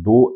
2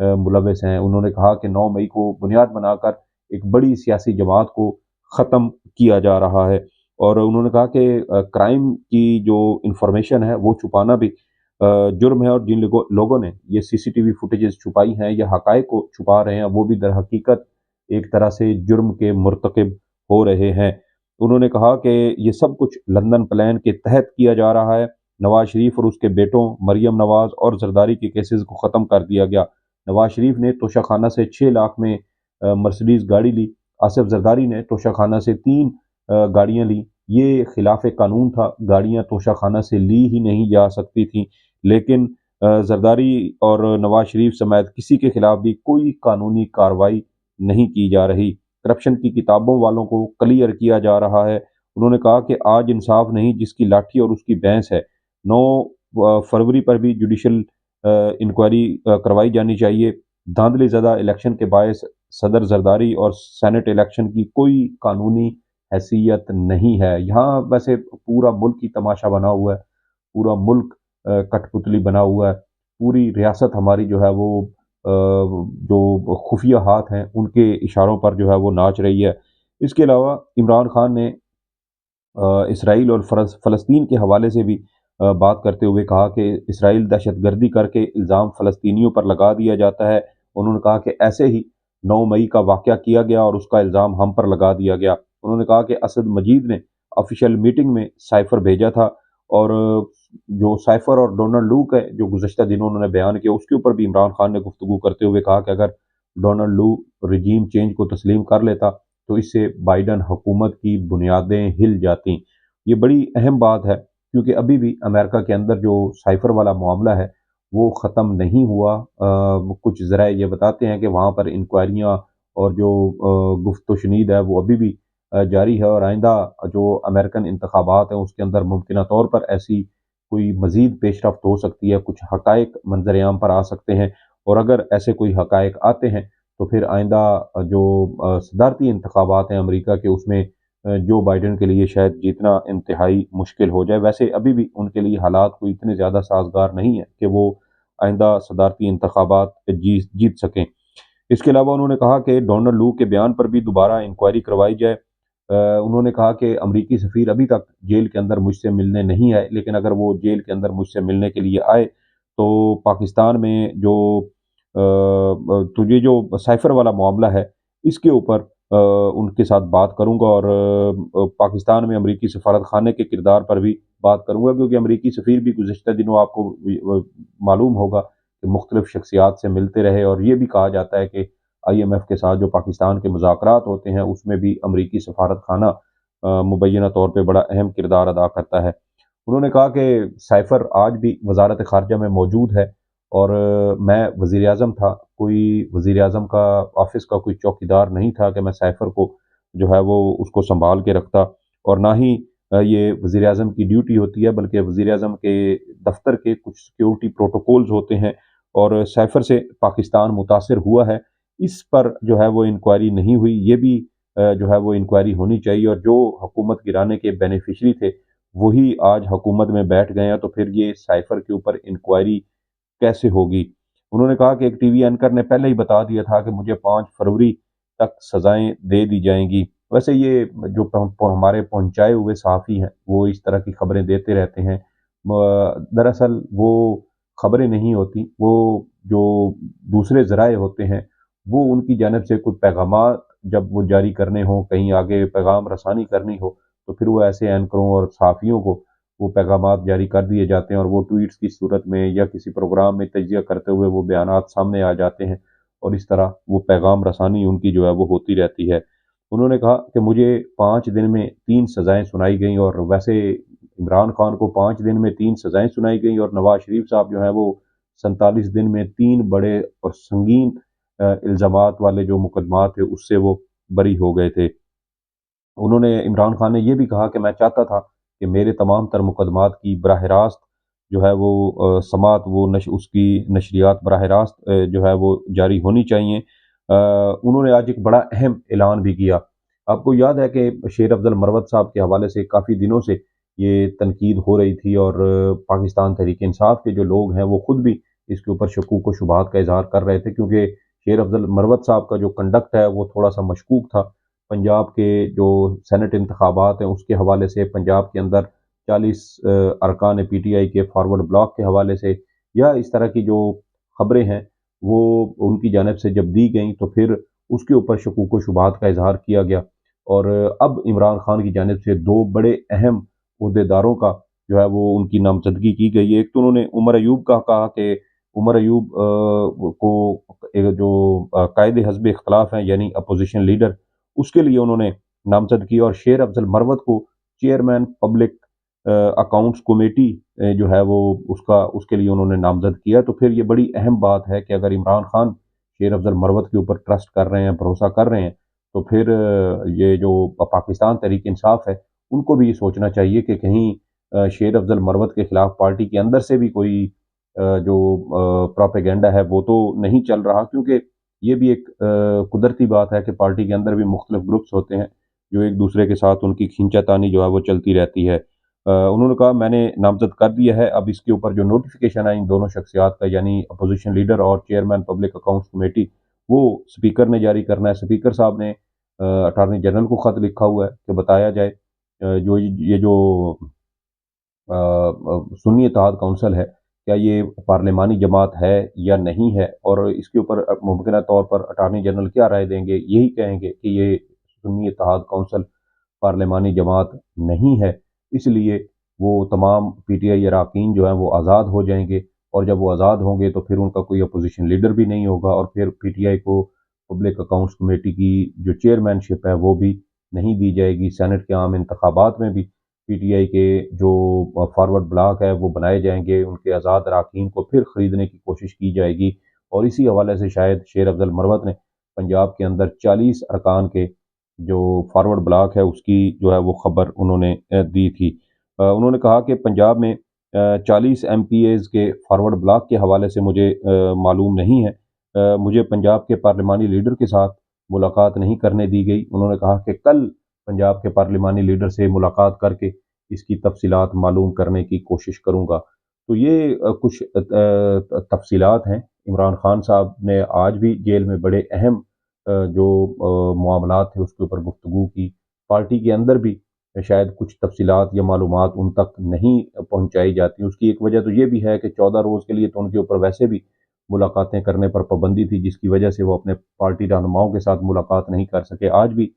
ملوث ہیں۔ انہوں نے کہا کہ 9 مئی کو بنیاد بنا کر ایک بڑی سیاسی جماعت کو ختم کیا جا رہا ہے، اور انہوں نے کہا کہ کرائم کی جو انفارمیشن ہے وہ چھپانا بھی جرم ہے، اور جن لوگوں نے یہ سی سی ٹی وی فوٹیجز چھپائی ہیں یا حقائق کو چھپا رہے ہیں وہ بھی در حقیقت ایک طرح سے جرم کے مرتکب ہو رہے ہیں۔ انہوں نے کہا کہ یہ سب کچھ لندن پلان کے تحت کیا جا رہا ہے۔ نواز شریف اور اس کے بیٹوں مریم نواز اور زرداری کے کیسز کو ختم کر دیا گیا۔ نواز شریف نے توشہ خانہ سے 6 لاکھ میں مرسڈیز گاڑی لی، آصف زرداری نے توشہ خانہ سے 3 گاڑیاں لی۔ یہ خلاف قانون تھا، گاڑیاں توشہ خانہ سے لی ہی نہیں جا سکتی تھیں، لیکن زرداری اور نواز شریف سمیت کسی کے خلاف بھی کوئی قانونی کارروائی نہیں کی جا رہی۔ کرپشن کی کتابوں والوں کو کلیئر کیا جا رہا ہے۔ انہوں نے کہا کہ آج انصاف نہیں، جس کی لاٹھی اور اس کی بھینس ہے۔ 9 فروری پر بھی جوڈیشل انکوائری کروائی جانی چاہیے۔ دھاندلی زدہ الیکشن کے باعث صدر زرداری اور سینٹ الیکشن کی کوئی قانونی حیثیت نہیں ہے۔ یہاں ویسے پورا ملک ہی تماشا بنا ہوا ہے، پورا ملک کٹ پتلی بنا ہوا ہے، پوری ریاست ہماری جو ہے وہ جو خفیہ ہاتھ ہیں ان کے اشاروں پر جو ہے وہ ناچ رہی ہے۔ اس کے علاوہ عمران خان نے اسرائیل اور فلسطین کے حوالے سے بھی بات کرتے ہوئے کہا کہ اسرائیل دہشت گردی کر کے الزام فلسطینیوں پر لگا دیا جاتا ہے۔ انہوں نے کہا کہ ایسے ہی 9 مئی کا واقعہ کیا گیا اور اس کا الزام ہم پر لگا دیا گیا۔ انہوں نے کہا کہ اسد مجید نے آفیشیل میٹنگ میں سائفر بھیجا تھا، اور جو سائفر اور ڈونلڈ لوک ہے جو گزشتہ دنوں انہوں نے بیان کیا، اس کے اوپر بھی عمران خان نے گفتگو کرتے ہوئے کہا کہ اگر ڈونلڈ لوک رجیم چینج کو تسلیم کر لیتا تو اس سے بائیڈن حکومت کی بنیادیں ہل جاتیں۔ یہ بڑی اہم بات ہے، کیونکہ ابھی بھی امریکہ کے اندر جو سائفر والا معاملہ ہے وہ ختم نہیں ہوا۔ کچھ ذرائع یہ بتاتے ہیں کہ وہاں پر انکوائریاں اور جو گفت و شنید ہے وہ ابھی بھی جاری ہے، اور آئندہ جو امریکن انتخابات ہیں اس کے اندر ممکنہ طور پر ایسی کوئی مزید پیش رفت ہو سکتی ہے، کچھ حقائق منظر عام پر آ سکتے ہیں، اور اگر ایسے کوئی حقائق آتے ہیں تو پھر آئندہ جو صدارتی انتخابات ہیں امریکہ کے، اس میں جو بائیڈن کے لیے شاید جیتنا انتہائی مشکل ہو جائے۔ ویسے ابھی بھی ان کے لیے حالات کوئی اتنے زیادہ سازگار نہیں ہے کہ وہ آئندہ صدارتی انتخابات جیت سکیں۔ اس کے علاوہ انہوں نے کہا کہ ڈونلڈ لو کے بیان پر بھی دوبارہ انکوائری کروائی جائے۔ انہوں نے کہا کہ امریکی سفیر ابھی تک جیل کے اندر مجھ سے ملنے نہیں آئے، لیکن اگر وہ جیل کے اندر مجھ سے ملنے کے لیے آئے تو پاکستان میں جو یہ جو سائفر والا معاملہ ہے اس کے اوپر ان کے ساتھ بات کروں گا، اور پاکستان میں امریکی سفارت خانے کے کردار پر بھی بات کروں گا، کیونکہ امریکی سفیر بھی گزشتہ دنوں آپ کو معلوم ہوگا کہ مختلف شخصیات سے ملتے رہے، اور یہ بھی کہا جاتا ہے کہ آئی ایم ایف کے ساتھ جو پاکستان کے مذاکرات ہوتے ہیں اس میں بھی امریکی سفارت خانہ مبینہ طور پہ بڑا اہم کردار ادا کرتا ہے۔ انہوں نے کہا کہ سائفر آج بھی وزارت خارجہ میں موجود ہے، اور میں وزیر اعظم تھا، کوئی وزیر اعظم کا آفس کا کوئی چوکیدار نہیں تھا کہ میں سائفر کو جو ہے وہ اس کو سنبھال کے رکھتا، اور نہ ہی یہ وزیر اعظم کی ڈیوٹی ہوتی ہے، بلکہ وزیر اعظم کے دفتر کے کچھ سیکیورٹی پروٹوکولز ہوتے ہیں، اور سائفر سے پاکستان متاثر ہوا ہے، اس پر جو ہے وہ انکوائری نہیں ہوئی۔ یہ بھی جو ہے وہ انکوائری ہونی چاہیے، اور جو حکومت گرانے کے بینیفیشری تھے وہی آج حکومت میں بیٹھ گئے ہیں، تو پھر یہ سائفر کے اوپر انکوائری کیسے ہوگی؟ انہوں نے کہا کہ ایک ٹی وی اینکر نے پہلے ہی بتا دیا تھا کہ مجھے 5 فروری تک سزائیں دے دی جائیں گی۔ ویسے یہ جو ہمارے پہنچائے ہوئے صحافی ہیں وہ اس طرح کی خبریں دیتے رہتے ہیں، دراصل وہ خبریں نہیں ہوتی، وہ جو دوسرے ذرائع ہوتے ہیں وہ ان کی جانب سے کوئی پیغامات جب وہ جاری کرنے ہوں، کہیں آگے پیغام رسانی کرنی ہو، تو پھر وہ ایسے اینکروں اور صحافیوں کو وہ پیغامات جاری کر دیے جاتے ہیں، اور وہ ٹویٹس کی صورت میں یا کسی پروگرام میں تجزیہ کرتے ہوئے وہ بیانات سامنے آ جاتے ہیں، اور اس طرح وہ پیغام رسانی ان کی جو ہے وہ ہوتی رہتی ہے۔ انہوں نے کہا کہ مجھے 5 دن میں 3 سزائیں سنائی گئیں، اور ویسے عمران خان کو 5 دن میں 3 سزائیں سنائی گئیں، اور نواز شریف صاحب جو ہیں وہ 47 دن میں 3 بڑے اور سنگین الزامات والے جو مقدمات تھے اس سے وہ بری ہو گئے تھے۔ انہوں نے عمران خان نے یہ بھی کہا کہ میں چاہتا تھا کہ میرے تمام تر مقدمات کی براہ راست جو ہے وہ سماعت اس کی نشریات براہ راست جو ہے وہ جاری ہونی چاہیے۔ انہوں نے آج ایک بڑا اہم اعلان بھی کیا۔ آپ کو یاد ہے کہ شیر افضل مروت صاحب کے حوالے سے کافی دنوں سے یہ تنقید ہو رہی تھی، اور پاکستان تحریک انصاف کے جو لوگ ہیں وہ خود بھی اس کے اوپر شکوک و شبہات کا اظہار کر رہے تھے، کیونکہ شیر افضل مروت صاحب کا جو کنڈکٹ ہے وہ تھوڑا سا مشکوک تھا۔ پنجاب کے جو سینٹ انتخابات ہیں اس کے حوالے سے، پنجاب کے اندر 40 ارکان پی ٹی آئی کے فارورڈ بلاک کے حوالے سے، یا اس طرح کی جو خبریں ہیں وہ ان کی جانب سے جب دی گئیں تو پھر اس کے اوپر شکوک و شبہات کا اظہار کیا گیا۔ اور اب عمران خان کی جانب سے دو بڑے اہم عہدیداروں کا جو ہے وہ ان کی نامزدگی کی گئی ہے۔ ایک تو انہوں نے عمر ایوب کا کہا کہ عمر ایوب کو جو قائد حزب اختلاف ہیں یعنی اپوزیشن لیڈر، اس کے لیے انہوں نے نامزد کیا، اور شیر افضل مروت کو چیئرمین پبلک اکاؤنٹس کمیٹی جو ہے وہ اس کے لیے انہوں نے نامزد کیا۔ تو پھر یہ بڑی اہم بات ہے کہ اگر عمران خان شیر افضل مروت کے اوپر ٹرسٹ کر رہے ہیں، بھروسہ کر رہے ہیں، تو پھر یہ جو پاکستان تحریک انصاف ہے ان کو بھی یہ سوچنا چاہیے کہ کہیں شیر افضل مروت کے خلاف پارٹی کے اندر سے بھی کوئی جو پروپیگنڈا ہے وہ تو نہیں چل رہا، کیونکہ یہ بھی ایک قدرتی بات ہے کہ پارٹی کے اندر بھی مختلف گروپس ہوتے ہیں جو ایک دوسرے کے ساتھ ان کی کھینچا تانی جو ہے وہ چلتی رہتی ہے۔ انہوں نے کہا میں نے نامزد کر دیا ہے، اب اس کے اوپر جو نوٹیفیکیشن آئی ان دونوں شخصیات کا یعنی اپوزیشن لیڈر اور چیئرمین پبلک اکاؤنٹس کمیٹی، وہ سپیکر نے جاری کرنا ہے۔ سپیکر صاحب نے اٹارنی جنرل کو خط لکھا ہوا ہے کہ بتایا جائے جو یہ جو سنی اتحاد کونسل ہے کیا یہ پارلیمانی جماعت ہے یا نہیں ہے، اور اس کے اوپر ممکنہ طور پر اٹارنی جنرل کیا رائے دیں گے، یہی کہیں گے کہ یہ سنی اتحاد کونسل پارلیمانی جماعت نہیں ہے، اس لیے وہ تمام پی ٹی آئی اراکین جو ہیں وہ آزاد ہو جائیں گے، اور جب وہ آزاد ہوں گے تو پھر ان کا کوئی اپوزیشن لیڈر بھی نہیں ہوگا، اور پھر پی ٹی آئی کو پبلک اکاؤنٹس کمیٹی کی جو چیئرمین شپ ہے وہ بھی نہیں دی جائے گی۔ سینٹ کے عام انتخابات میں بھی پی ٹی آئی کے جو فارورڈ بلاک ہے وہ بنائے جائیں گے، ان کے آزاد اراکین کو پھر خریدنے کی کوشش کی جائے گی، اور اسی حوالے سے شاید شیر افضل مروت نے پنجاب کے اندر 40 ارکان کے جو فارورڈ بلاک ہے اس کی جو ہے وہ خبر انہوں نے دی تھی۔ انہوں نے کہا کہ پنجاب میں 40 ایم پی ایز کے فارورڈ بلاک کے حوالے سے مجھے معلوم نہیں ہے، مجھے پنجاب کے پارلیمانی لیڈر کے ساتھ ملاقات نہیں کرنے دی گئی۔ انہوں نے کہا کہ کل پنجاب کے پارلیمانی لیڈر سے ملاقات کر کے اس کی تفصیلات معلوم کرنے کی کوشش کروں گا۔ تو یہ کچھ تفصیلات ہیں۔ عمران خان صاحب نے آج بھی جیل میں بڑے اہم جو معاملات تھے اس کے اوپر گفتگو کی، پارٹی کے اندر بھی شاید کچھ تفصیلات یا معلومات ان تک نہیں پہنچائی جاتی۔ اس کی ایک وجہ تو یہ بھی ہے کہ 14 روز کے لیے تو ان کے اوپر ویسے بھی ملاقاتیں کرنے پر پابندی تھی، جس کی وجہ سے وہ اپنے پارٹی رہنماؤں کے ساتھ ملاقات نہیں کر سکے۔ آج بھی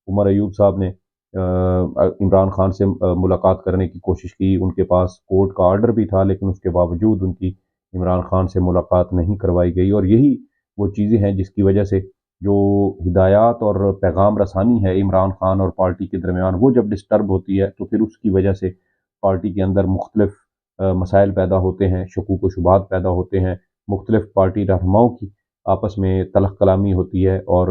عمر ایوب صاحب نے عمران خان سے ملاقات کرنے کی کوشش کی، ان کے پاس کورٹ کا آرڈر بھی تھا، لیکن اس کے باوجود ان کی عمران خان سے ملاقات نہیں کروائی گئی، اور یہی وہ چیزیں ہیں جس کی وجہ سے جو ہدایات اور پیغام رسانی ہے عمران خان اور پارٹی کے درمیان وہ جب ڈسٹرب ہوتی ہے تو پھر اس کی وجہ سے پارٹی کے اندر مختلف مسائل پیدا ہوتے ہیں، شکوک و شبہات پیدا ہوتے ہیں، مختلف پارٹی رہنماؤں کی آپس میں تلخ کلامی ہوتی ہے، اور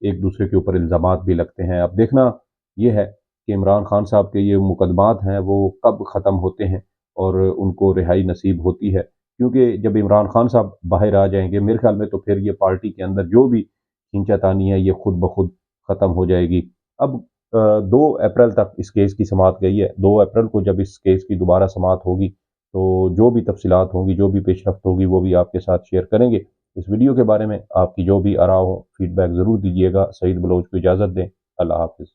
ایک دوسرے کے اوپر الزامات بھی لگتے ہیں۔ اب دیکھنا یہ ہے کہ عمران خان صاحب کے یہ مقدمات ہیں وہ کب ختم ہوتے ہیں اور ان کو رہائی نصیب ہوتی ہے، کیونکہ جب عمران خان صاحب باہر آ جائیں گے میرے خیال میں تو پھر یہ پارٹی کے اندر جو بھی کھینچا تانی ہے یہ خود بخود ختم ہو جائے گی۔ اب 2 اپریل تک اس کیس کی سماعت گئی ہے، 2 اپریل کو جب اس کیس کی دوبارہ سماعت ہوگی تو جو بھی تفصیلات ہوں گی، جو بھی پیش رفت ہوگی وہ بھی آپ کے ساتھ شیئر کریں گے۔ اس ویڈیو کے بارے میں آپ کی جو بھی آراء ہو فیڈ بیک ضرور دیجیے گا۔ سعید بلوچ کو اجازت دیں، اللہ حافظ۔